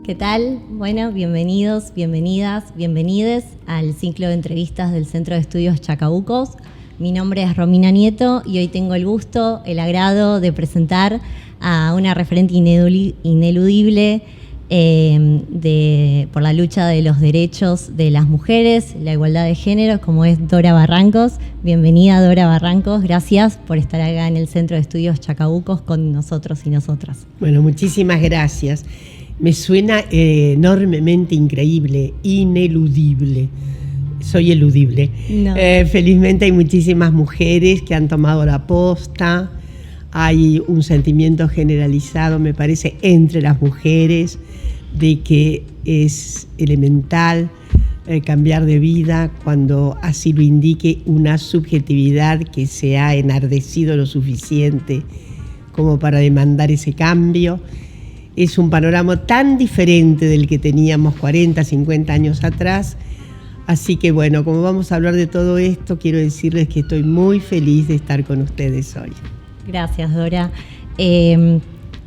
¿Qué tal? Bueno, bienvenidos, bienvenidas, bienvenides al ciclo de entrevistas del Centro de Estudios Chacabucos. Mi nombre es Romina Nieto y hoy tengo el gusto, el agrado de presentar a una referente ineludible por la lucha de los derechos de las mujeres, la igualdad de géneros, como es Dora Barrancos. Bienvenida, Dora Barrancos. Gracias por estar acá en el Centro de Estudios Chacabucos con nosotros y nosotras. Bueno, muchísimas gracias. Me suena enormemente increíble, ineludible. Soy eludible. No. Felizmente hay muchísimas mujeres que han tomado la posta. Hay un sentimiento generalizado, me parece, entre las mujeres de que es elemental cambiar de vida cuando así lo indique una subjetividad que se ha enardecido lo suficiente como para demandar ese cambio. Es un panorama tan diferente del que teníamos 40, 50 años atrás. Así que bueno, como vamos a hablar de todo esto, quiero decirles que estoy muy feliz de estar con ustedes hoy. Gracias, Dora.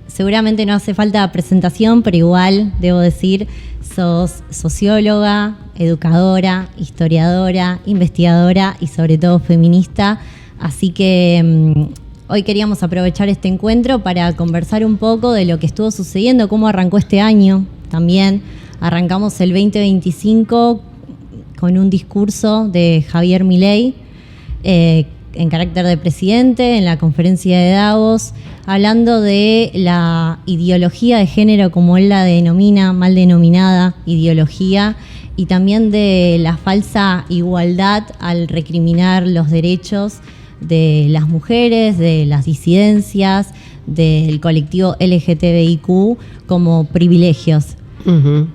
Seguramente no hace falta presentación, pero igual debo decir, sos socióloga, educadora, historiadora, investigadora y sobre todo feminista. Así que hoy queríamos aprovechar este encuentro para conversar un poco de lo que estuvo sucediendo, cómo arrancó este año también. Arrancamos el 2025 con un discurso de Javier Milei en carácter de presidente en la conferencia de Davos, hablando de la ideología de género, como él la denomina, mal denominada ideología, y también de la falsa igualdad al recriminar los derechos de las mujeres, de las disidencias, del colectivo LGTBIQ como privilegios. Uh-huh.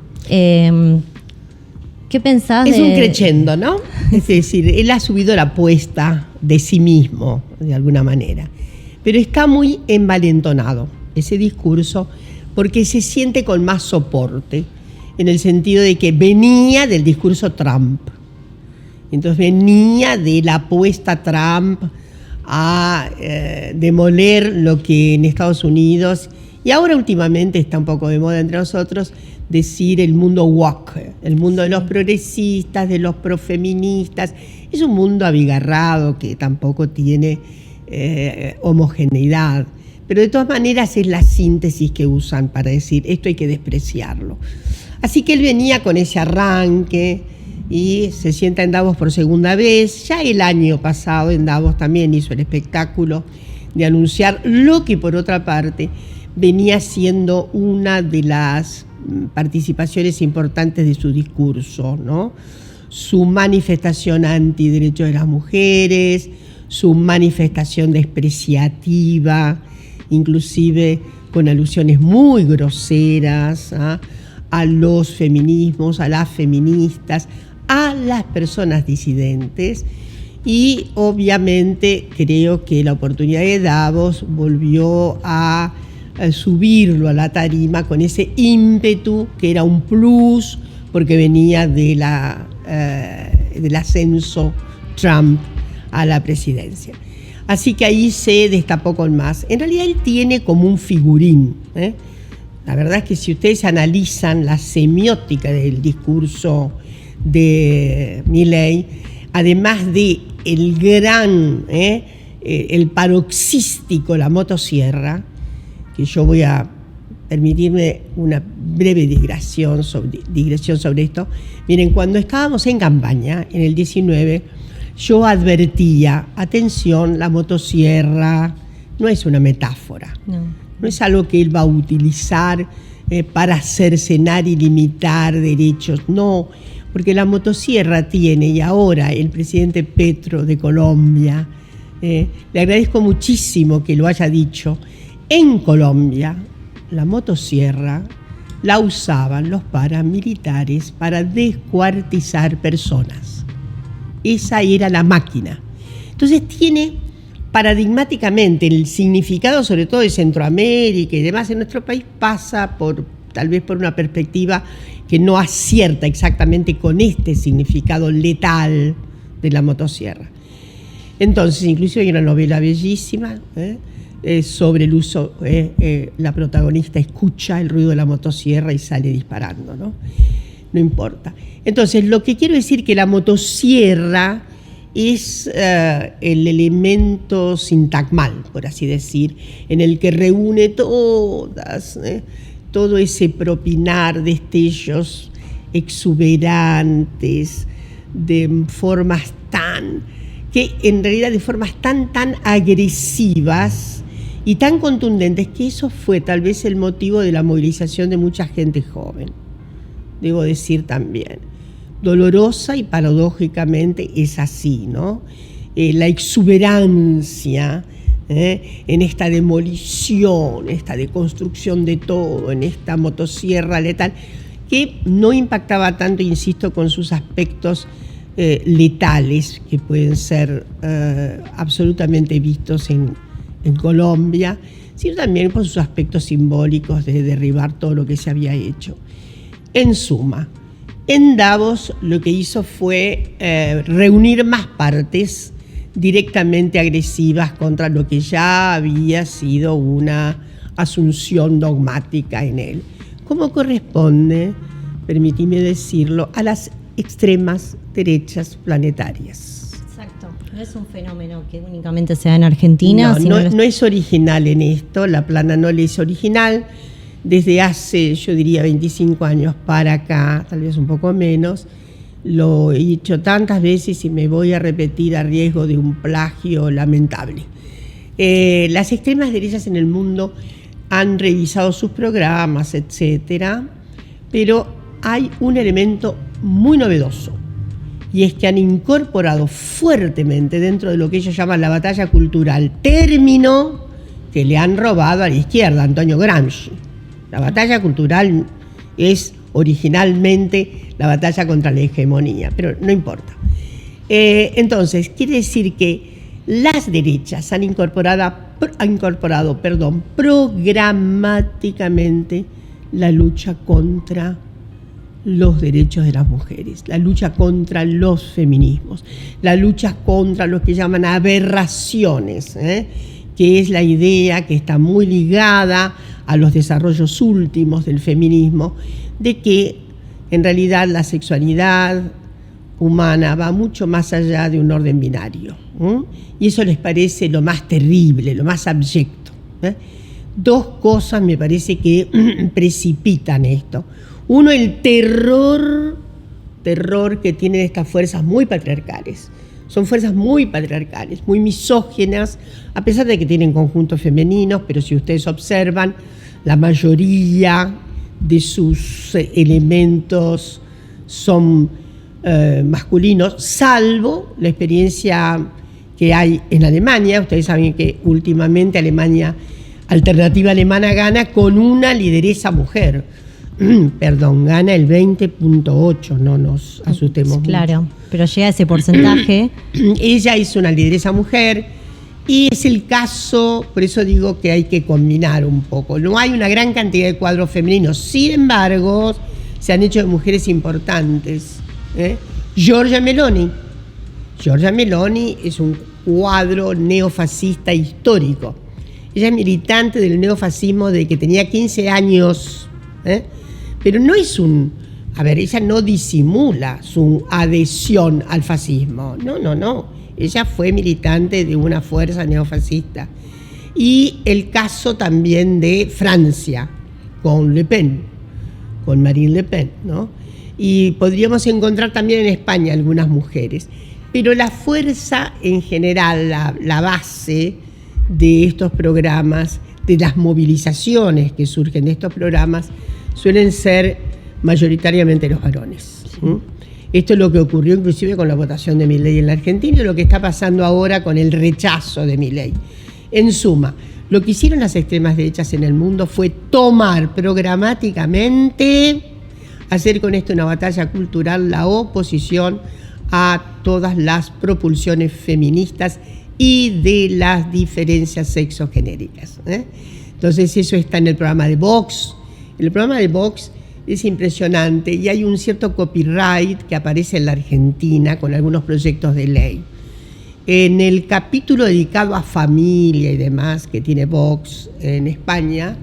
¿Qué pensás? Es un crescendo, ¿no? Es decir, él ha subido la apuesta de sí mismo, de alguna manera. Pero está muy envalentonado ese discurso porque se siente con más soporte, en el sentido de que venía del discurso Trump. Entonces venía de la apuesta Trump a demoler lo que en Estados Unidos, y ahora últimamente está un poco de moda entre nosotros, decir el mundo woke, el mundo de los progresistas, de los profeministas. Es un mundo abigarrado que tampoco tiene homogeneidad, pero de todas maneras es la síntesis que usan para decir esto hay que despreciarlo. Así que él venía con ese arranque y se sienta en Davos por segunda vez. Ya el año pasado en Davos también hizo el espectáculo de anunciar lo que por otra parte venía siendo una de las participaciones importantes de su discurso, ¿no? Su manifestación antiderechos de las mujeres, su manifestación despreciativa, inclusive con alusiones muy groseras a los feminismos, a las feministas, a las personas disidentes. Y obviamente creo que la oportunidad de Davos volvió a subirlo a la tarima con ese ímpetu que era un plus porque venía del ascenso Trump a la presidencia. Así que ahí se destapó con más. En realidad él tiene como un figurín. La verdad es que si ustedes analizan la semiótica del discurso de Milei, además de el gran, el paroxístico, la motosierra, que yo voy a permitirme una breve digresión sobre esto. Miren, cuando estábamos en campaña, en el 19, yo advertía, atención, la motosierra no es una metáfora, no es algo que él va a utilizar para cercenar y limitar derechos, no, porque la motosierra tiene, y ahora el presidente Petro de Colombia, le agradezco muchísimo que lo haya dicho. En Colombia, la motosierra la usaban los paramilitares para descuartizar personas. Esa era la máquina. Entonces tiene paradigmáticamente el significado, sobre todo de Centroamérica y demás, en nuestro país pasa tal vez por una perspectiva que no acierta exactamente con este significado letal de la motosierra. Entonces, incluso hay una novela bellísima, sobre el uso, la protagonista escucha el ruido de la motosierra y sale disparando, ¿no? No importa. Entonces, lo que quiero decir es que la motosierra es el elemento sintagmal, por así decir, en el que reúne todo ese propinar destellos exuberantes, de formas tan agresivas y tan contundentes, que eso fue tal vez el motivo de la movilización de mucha gente joven, debo decir también. Dolorosa y paradójicamente es así, ¿no? La exuberancia en esta demolición, esta deconstrucción de todo, en esta motosierra letal, que no impactaba tanto, insisto, con sus aspectos letales, que pueden ser absolutamente vistos en Colombia, sino también por sus aspectos simbólicos de derribar todo lo que se había hecho. En suma, en Davos lo que hizo fue reunir más partes directamente agresivas contra lo que ya había sido una asunción dogmática en él, como corresponde, permitidme decirlo, a las extremas derechas planetarias. Exacto, no es un fenómeno que únicamente se da en Argentina. No es original en esto, la plana no le es original. Desde hace, yo diría, 25 años para acá, tal vez un poco menos, lo he dicho tantas veces y me voy a repetir a riesgo de un plagio lamentable. Las extremas derechas en el mundo han revisado sus programas, etcétera, pero hay un elemento muy novedoso, y es que han incorporado fuertemente dentro de lo que ellos llaman la batalla cultural, término que le han robado a la izquierda, Antonio Gramsci. La batalla cultural es originalmente la batalla contra la hegemonía, pero no importa. Entonces, quiere decir que las derechas han incorporado programáticamente la lucha contra los derechos de las mujeres, la lucha contra los feminismos, la lucha contra lo que llaman aberraciones, que es la idea que está muy ligada a los desarrollos últimos del feminismo, de que en realidad la sexualidad humana va mucho más allá de un orden binario, y eso les parece lo más terrible, lo más abyecto. Dos cosas me parece que precipitan esto. Uno, el terror que tienen estas fuerzas muy patriarcales. Son fuerzas muy patriarcales, muy misóginas, a pesar de que tienen conjuntos femeninos, pero si ustedes observan, la mayoría de sus elementos son masculinos, salvo la experiencia que hay en Alemania. Ustedes saben que últimamente Alternativa Alemana gana con una lideresa mujer. Gana el 20.8%, no nos asustemos mucho. Claro, pero llega a ese porcentaje. Ella es una lideresa mujer y es el caso, por eso digo que hay que combinar un poco. No hay una gran cantidad de cuadros femeninos, sin embargo, se han hecho de mujeres importantes. Giorgia Meloni es un cuadro neofascista histórico. Ella es militante del neofascismo desde que tenía 15 años, pero no es ella no disimula su adhesión al fascismo, no, ella fue militante de una fuerza neofascista. Y el caso también de Francia, con Marine Le Pen, ¿no? Y podríamos encontrar también en España algunas mujeres, pero la fuerza en general, la base de estos programas, de las movilizaciones que surgen de estos programas, suelen ser mayoritariamente los varones. Sí. Esto es lo que ocurrió inclusive con la votación de Milei en la Argentina y lo que está pasando ahora con el rechazo de Milei. En suma, lo que hicieron las extremas derechas en el mundo fue tomar programáticamente, hacer con esto una batalla cultural, la oposición a todas las propulsiones feministas y de las diferencias sexogenéricas. Entonces eso está en el programa de Vox. El programa de Vox es impresionante y hay un cierto copyright que aparece en la Argentina con algunos proyectos de ley. En el capítulo dedicado a familia y demás que tiene Vox en España,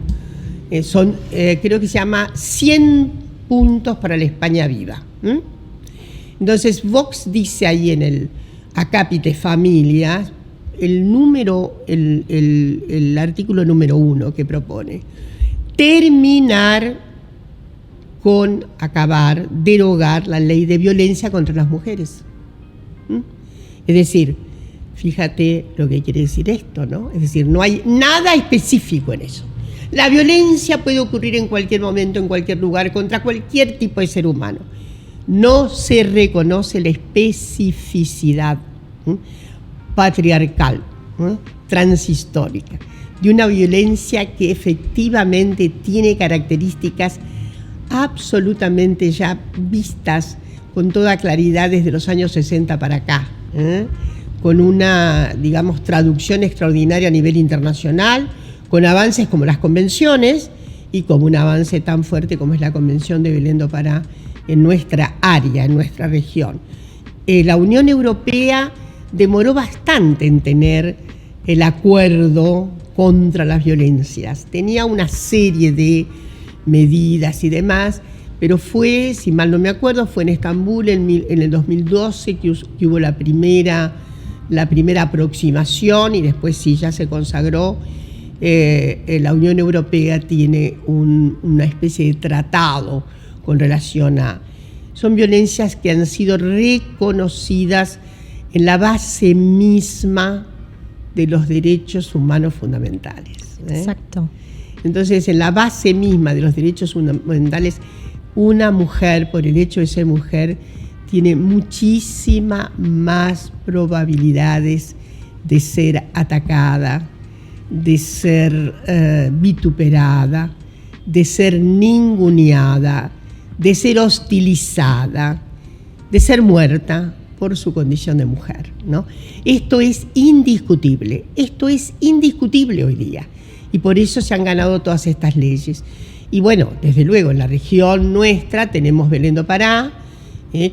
creo que se llama 100 puntos para la España viva. Entonces Vox dice ahí en el acápite familia, el artículo número 1 que propone, derogar la ley de violencia contra las mujeres. Es decir, fíjate lo que quiere decir esto, ¿no? Es decir, no hay nada específico en eso. La violencia puede ocurrir en cualquier momento, en cualquier lugar, contra cualquier tipo de ser humano. No se reconoce la especificidad patriarcal, transhistórica, de una violencia que efectivamente tiene características absolutamente ya vistas con toda claridad desde los años 60 para acá, con una, digamos, traducción extraordinaria a nivel internacional, con avances como las convenciones y como un avance tan fuerte como es la Convención de Belén do Pará en nuestra área, en nuestra región. La Unión Europea demoró bastante en tener el acuerdo contra las violencias. Tenía una serie de medidas y demás, pero fue, si mal no me acuerdo, fue en Estambul en el 2012 que hubo la primera aproximación, y después sí ya se consagró. La Unión Europea tiene una especie de tratado con relación a... Son violencias que han sido reconocidas en la base misma de los derechos humanos fundamentales. Exacto. Entonces, en la base misma de los derechos fundamentales, una mujer, por el hecho de ser mujer, tiene muchísimas más probabilidades de ser atacada, de ser vituperada, de ser ninguneada, de ser hostilizada, de ser muerta por su condición de mujer, ¿no? Esto es indiscutible hoy día, y por eso se han ganado todas estas leyes. Y bueno, desde luego en la región nuestra tenemos Belén do Pará,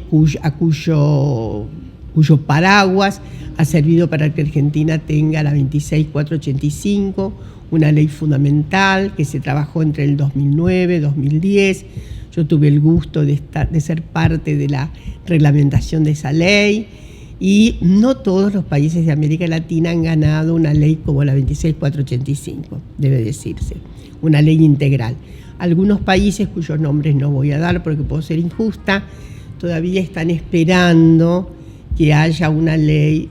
cuyo paraguas ha servido para que Argentina tenga la 26485, una ley fundamental que se trabajó entre el 2009 y 2010. Yo tuve el gusto de ser parte de la reglamentación de esa ley, y no todos los países de América Latina han ganado una ley como la 26485, debe decirse, una ley integral. Algunos países cuyos nombres no voy a dar porque puedo ser injusta, todavía están esperando que haya una ley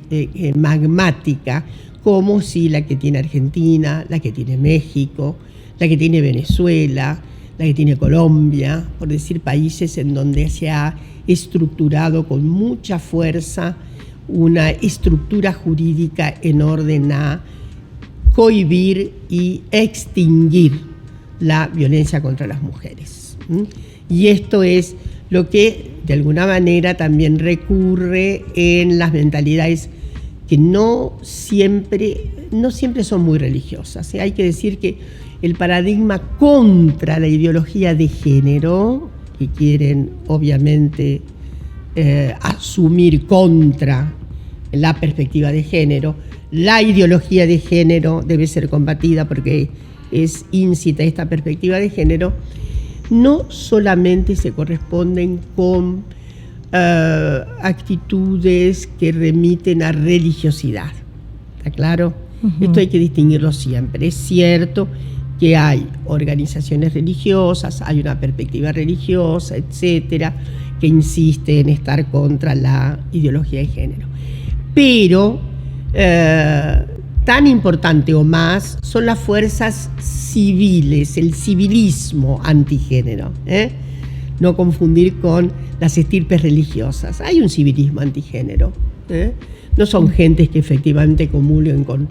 magmática, como sí la que tiene Argentina, la que tiene México, la que tiene Venezuela, la que tiene Colombia, por decir países en donde se ha estructurado con mucha fuerza una estructura jurídica en orden a cohibir y extinguir la violencia contra las mujeres. Y esto es lo que de alguna manera también recurre en las mentalidades que no siempre son muy religiosas. Hay que decir que el paradigma contra la ideología de género, que quieren obviamente asumir contra la perspectiva de género, la ideología de género debe ser combatida porque es íncita esta perspectiva de género, no solamente se corresponden con actitudes que remiten a religiosidad. ¿Está claro? Esto hay que distinguirlo siempre. Es cierto que hay organizaciones religiosas, hay una perspectiva religiosa, etcétera, que insiste en estar contra la ideología de género. Pero tan importante o más son las fuerzas civiles, el civilismo antigénero, no confundir con las estirpes religiosas. Hay un civilismo antigénero, no son gentes que efectivamente comulguen con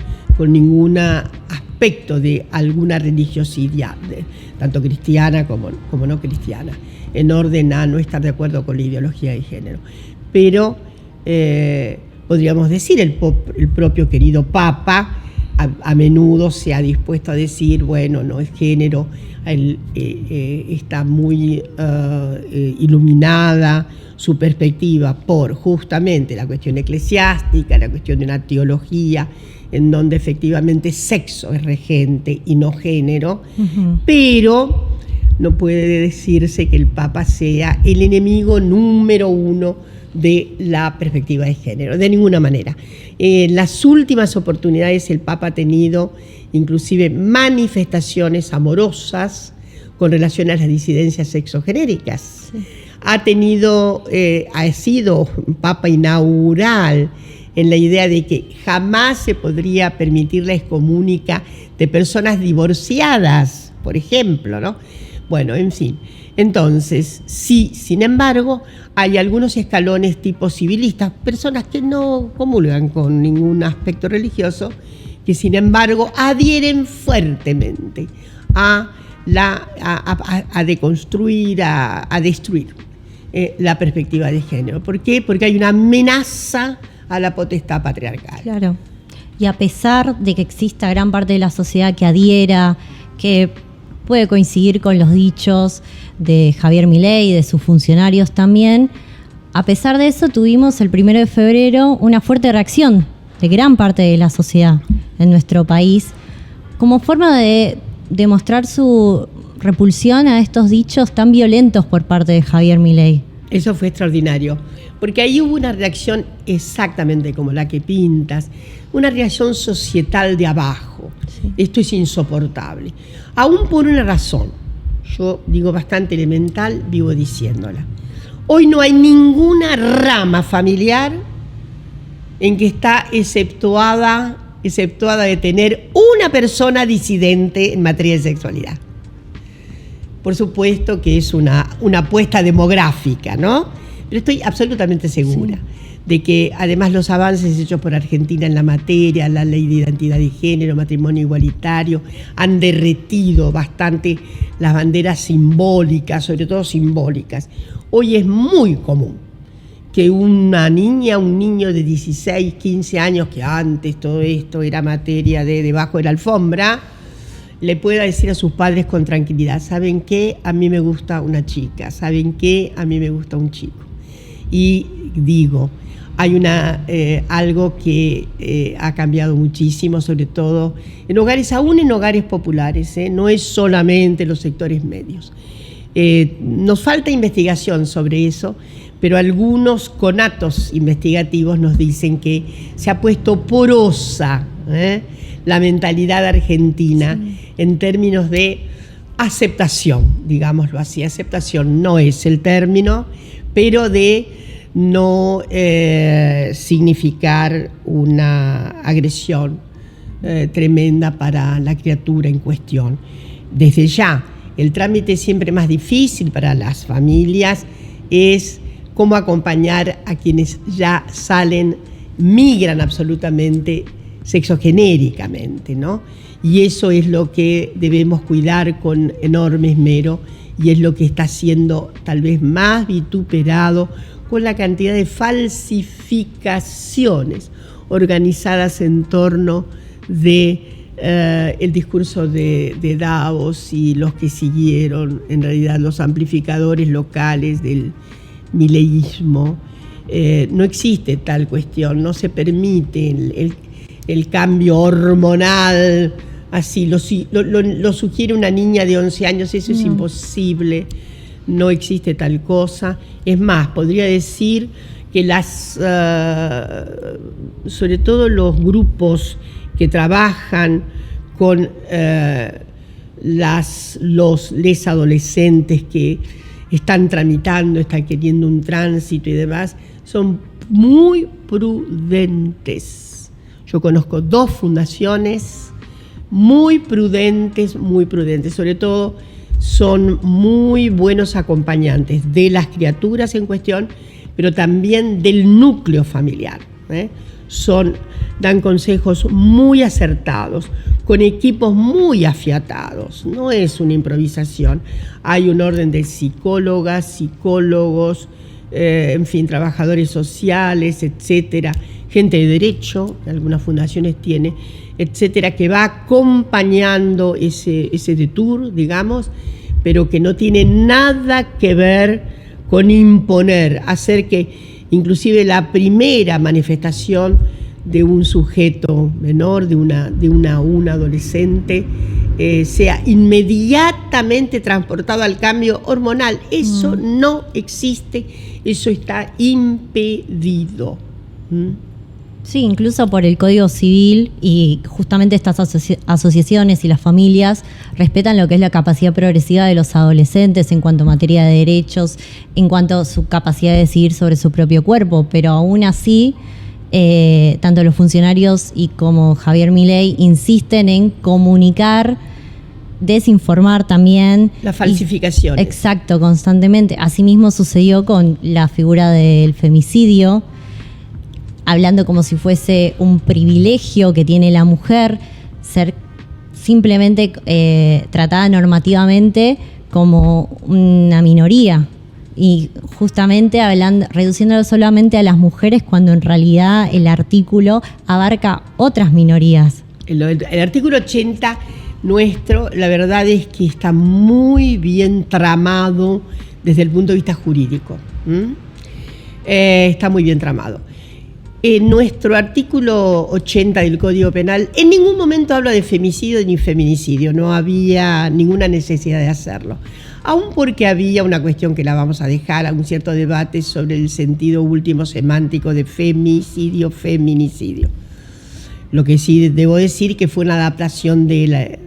ningún aspecto de alguna religiosidad, tanto cristiana como no cristiana, en orden a no estar de acuerdo con la ideología de género. Pero podríamos decir, el propio querido Papa a menudo se ha dispuesto a decir, bueno, no es género, está muy iluminada su perspectiva por justamente la cuestión eclesiástica, la cuestión de una teología en donde efectivamente sexo es regente y no género, pero no puede decirse que el Papa sea el enemigo número uno de la perspectiva de género, de ninguna manera. En las últimas oportunidades el Papa ha tenido inclusive manifestaciones amorosas con relación a las disidencias sexogenéricas. Sí. Ha sido un Papa inaugural en la idea de que jamás se podría permitir la excomunica de personas divorciadas, por ejemplo, ¿no? Bueno, en fin. Entonces, sí, sin embargo, hay algunos escalones tipo civilistas, personas que no comulgan con ningún aspecto religioso, que sin embargo adhieren fuertemente a deconstruir, a destruir la perspectiva de género. ¿Por qué? Porque hay una amenaza a la potestad patriarcal. Claro. Y a pesar de que exista gran parte de la sociedad que adhiera, que puede coincidir con los dichos de Javier Milei y de sus funcionarios también, a pesar de eso tuvimos el 1 de febrero una fuerte reacción de gran parte de la sociedad en nuestro país como forma de demostrar su repulsión a estos dichos tan violentos por parte de Javier Milei. Eso fue extraordinario, porque ahí hubo una reacción exactamente como la que pintas, una reacción societal de abajo. Sí. Esto es insoportable. Aún por una razón, yo digo bastante elemental, vivo diciéndola. Hoy no hay ninguna rama familiar en que está exceptuada de tener una persona disidente en materia de sexualidad. Por supuesto que es una apuesta demográfica, ¿no? Pero estoy absolutamente segura de que además los avances hechos por Argentina en la materia, la ley de identidad de género, matrimonio igualitario, han derretido bastante las banderas simbólicas, sobre todo simbólicas. Hoy es muy común que una niña, un niño de 16, 15 años, que antes todo esto era materia de debajo de la alfombra, le pueda decir a sus padres con tranquilidad, ¿saben qué? A mí me gusta una chica, ¿saben qué? A mí me gusta un chico. Y digo, hay algo que ha cambiado muchísimo, sobre todo en hogares, aún en hogares populares, no es solamente los sectores medios. Nos falta investigación sobre eso, pero algunos conatos investigativos nos dicen que se ha puesto porosa la mentalidad argentina en términos de aceptación, digámoslo así. Aceptación no es el término, pero de no significar una agresión tremenda para la criatura en cuestión. Desde ya, el trámite siempre más difícil para las familias es cómo acompañar a quienes ya migran absolutamente sexogenéricamente, ¿no? Y eso es lo que debemos cuidar con enorme esmero y es lo que está siendo tal vez más vituperado con la cantidad de falsificaciones organizadas en torno de el discurso de Davos y los que siguieron, en realidad los amplificadores locales del mileísmo. No existe tal cuestión, no se permite el cambio hormonal, así lo sugiere una niña de 11 años, eso es imposible, no existe tal cosa. Es más, podría decir que sobre todo los grupos que trabajan con les adolescentes que están tramitando, están queriendo un tránsito y demás, son muy prudentes. Yo conozco 2 fundaciones muy prudentes, sobre todo son muy buenos acompañantes de las criaturas en cuestión, pero también del núcleo familiar. Dan consejos muy acertados, con equipos muy afiatados. No es una improvisación. Hay un orden de psicólogas, psicólogos, en fin, trabajadores sociales, etcétera, gente de derecho, que algunas fundaciones tiene, etcétera, que va acompañando ese detour, digamos, pero que no tiene nada que ver con imponer, hacer que inclusive la primera manifestación de un sujeto menor, de un adolescente, sea inmediatamente transportado al cambio hormonal. Eso no existe, eso está impedido. Sí, incluso por el Código Civil, y justamente estas asociaciones y las familias respetan lo que es la capacidad progresiva de los adolescentes en cuanto a materia de derechos, en cuanto a su capacidad de decidir sobre su propio cuerpo, pero aún así, tanto los funcionarios y como Javier Milei insisten en comunicar, desinformar también. Las falsificaciones. Exacto, constantemente. Asimismo sucedió con la figura del femicidio, hablando como si fuese un privilegio que tiene la mujer ser simplemente tratada normativamente como una minoría, y justamente reduciéndolo solamente a las mujeres, cuando en realidad el artículo abarca otras minorías. El artículo 80 nuestro, la verdad es que está muy bien tramado desde el punto de vista jurídico. Está muy bien tramado. Nuestro artículo 80 del Código Penal en ningún momento habla de femicidio ni feminicidio, no había ninguna necesidad de hacerlo, aun porque había una cuestión que la vamos a dejar, un cierto debate sobre el sentido último semántico de femicidio, feminicidio. Lo que sí debo decir que fue una adaptación del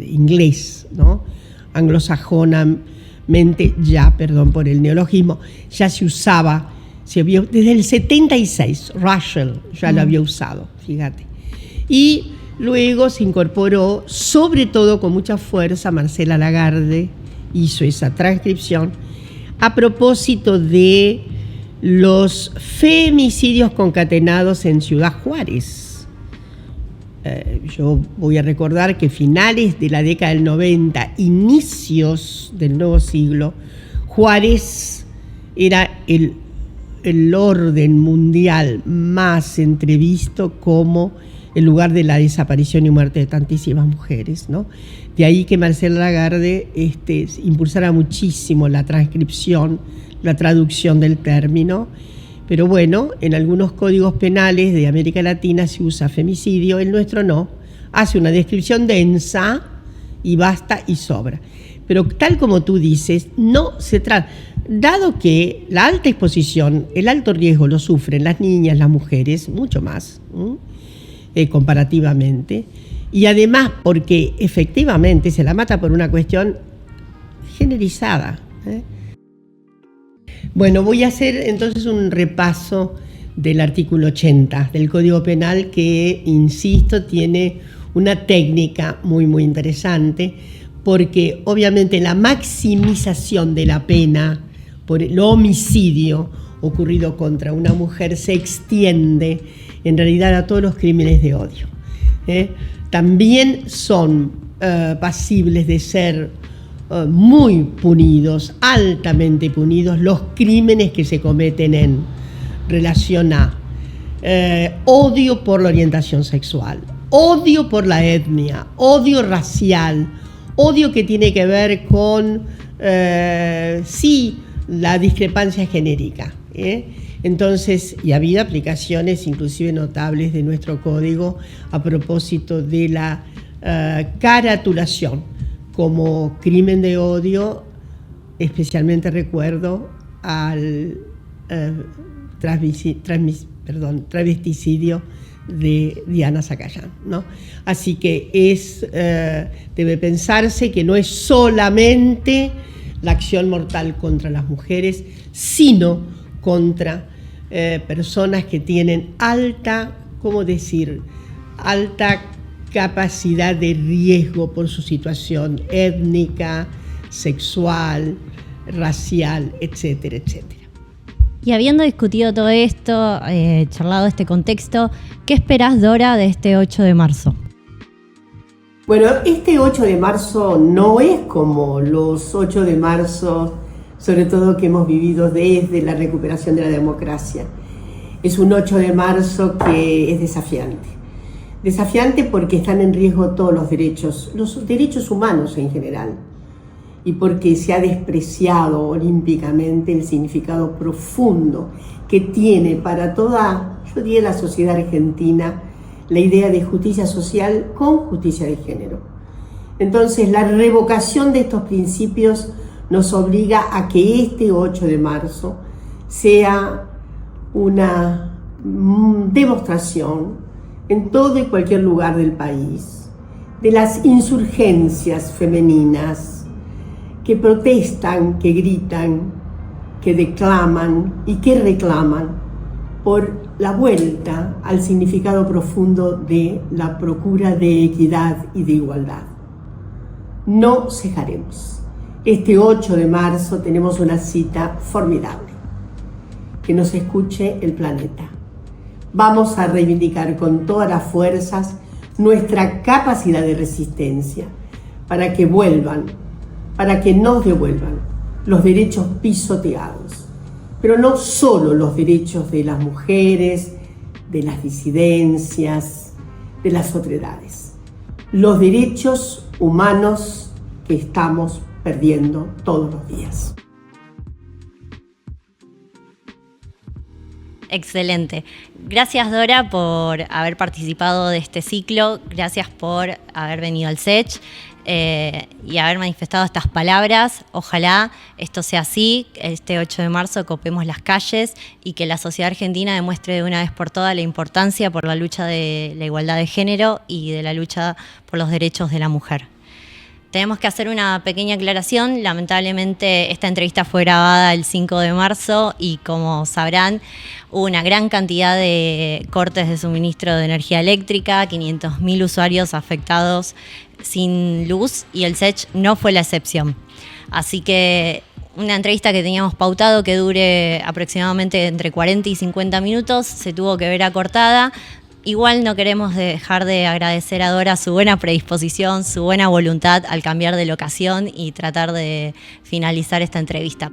inglés, ¿no? Anglosajonamente ya, perdón por el neologismo, ya se usaba. Desde el 76, Russell ya lo había usado, fíjate. Y luego se incorporó, sobre todo con mucha fuerza, Marcela Lagarde hizo esa transcripción a propósito de los femicidios concatenados en Ciudad Juárez. Yo voy a recordar que finales de la década del 90, inicios del nuevo siglo, Juárez era el orden mundial más entrevisto como el lugar de la desaparición y muerte de tantísimas mujeres, ¿no? De ahí que Marcela Lagarde impulsara muchísimo la transcripción, la traducción del término, pero bueno, en algunos códigos penales de América Latina se usa femicidio, el nuestro no, hace una descripción densa y basta y sobra. Pero tal como tú dices, no se trata. Dado que la alta exposición, el alto riesgo lo sufren las niñas, las mujeres, mucho más, comparativamente, y además porque efectivamente se la mata por una cuestión generalizada. Bueno, voy a hacer entonces un repaso del artículo 80 del Código Penal que, insisto, tiene una técnica muy, muy interesante, porque obviamente la maximización de la pena por el homicidio ocurrido contra una mujer se extiende en realidad a todos los crímenes de odio. También son pasibles de ser muy punidos, altamente punidos, los crímenes que se cometen en relación a odio por la orientación sexual, odio por la etnia, odio racial, odio que tiene que ver con, la discrepancia genérica. Entonces, y ha habido aplicaciones inclusive notables de nuestro código a propósito de la caratulación como crimen de odio. Especialmente recuerdo al travesticidio de Diana Zacayán, ¿no? Así que debe pensarse que no es solamente la acción mortal contra las mujeres, sino contra personas que tienen alta capacidad de riesgo por su situación étnica, sexual, racial, etcétera, etcétera. Y habiendo discutido todo esto, charlado este contexto, ¿qué esperás, Dora, de este 8 de marzo? Bueno, este 8 de marzo no es como los 8 de marzo sobre todo que hemos vivido desde la recuperación de la democracia. Es un 8 de marzo que es desafiante. Desafiante porque están en riesgo todos los derechos humanos en general, y porque se ha despreciado olímpicamente el significado profundo que tiene para toda, yo diría, la sociedad argentina, la idea de justicia social con justicia de género. Entonces, la revocación de estos principios nos obliga a que este 8 de marzo sea una demostración en todo y cualquier lugar del país de las insurgencias femeninas que protestan, que gritan, que declaman y que reclaman por la vuelta al significado profundo de la procura de equidad y de igualdad. No cejaremos. Este 8 de marzo tenemos una cita formidable. Que nos escuche el planeta. Vamos a reivindicar con todas las fuerzas nuestra capacidad de resistencia para que vuelvan, para que nos devuelvan los derechos pisoteados, pero no solo los derechos de las mujeres, de las disidencias, de las otredades, los derechos humanos que estamos perdiendo todos los días. Excelente. Gracias, Dora, por haber participado de este ciclo. Gracias por haber venido al SECH y haber manifestado estas palabras. Ojalá esto sea así. Este 8 de marzo copemos las calles y que la sociedad argentina demuestre de una vez por todas la importancia por la lucha de la igualdad de género y de la lucha por los derechos de la mujer. Tenemos que hacer una pequeña aclaración. Lamentablemente esta entrevista fue grabada el 5 de marzo y, como sabrán, hubo una gran cantidad de cortes de suministro de energía eléctrica, 500.000 usuarios afectados sin luz, y el SECH no fue la excepción. Así que una entrevista que teníamos pautado que dure aproximadamente entre 40 y 50 minutos se tuvo que ver acortada. Igual no queremos dejar de agradecer a Dora su buena predisposición, su buena voluntad al cambiar de locación y tratar de finalizar esta entrevista.